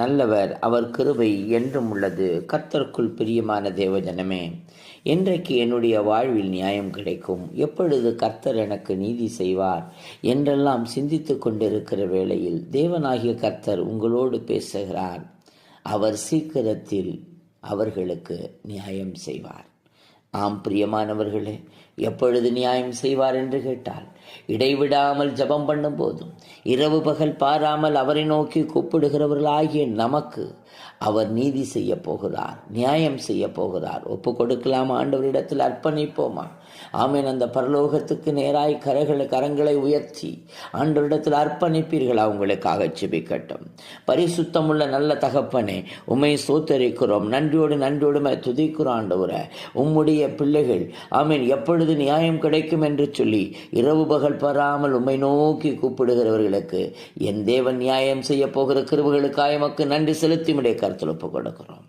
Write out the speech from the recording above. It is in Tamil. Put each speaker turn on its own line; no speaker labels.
நல்லவர், அவர் கிருபை என்றும் உள்ளது. கர்த்தருக்குள் பிரியமான தேவஜனமே, என்றைக்கு என்னுடைய வாழ்வில் நியாயம் கிடைக்கும், எப்பொழுது கர்த்தர் எனக்கு நீதி செய்வார் என்றெல்லாம் சிந்தித்து கொண்டிருக்கிற வேளையில் தேவனாகிய கர்த்தர் உங்களோடு பேசுகிறார். அவர் சீக்கிரத்தில் அவர்களுக்கு நியாயம் செய்வார். ஆம் பிரியமானவர்களே, எப்பொழுது நியாயம் செய்வார் என்று கேட்டால், இடைவிடாமல் ஜெபம் பண்ணும் போதும் இரவு பகல் பாராமல் அவரை நோக்கி கூப்பிடுகிறவர்களாகிய நமக்கு அவர் நீதி செய்ய போகிறார், நியாயம் செய்ய போகிறார். ஒப்பு கொடுக்கலாம், ஆண்டவரிடத்தில் அர்ப்பணிப்போமா? ஆமேன். அந்த பரலோகத்துக்கு நேராய் கரங்களை உயர்த்தி ஆண்டவரிடத்தில் அர்ப்பணிப்பீர்களா? உங்களுக்காக ஜெபிக்கட்டும். பரிசுத்தமுள்ள நல்ல தகப்பனே, உம்மை ஸ்தோத்தரிக்கிறோம், நன்றியோடு துதிக்கிறோம். ஆண்டவரே, உம்முடைய பிள்ளைகள் ஆமீன் எப்பொழுது நியாயம் கிடைக்கும் என்று சொல்லி இரவு பகல் பாராமல் உம்மை நோக்கி கூப்பிடுகிறவர்களுக்கு என் தேவன் நியாயம் செய்ய போகிற கிருபைகளுக்காக எமக்கு நன்றி செலுத்தி உம்முடைய கருத்தில் ஒப்புக் கொடுக்கிறோம்.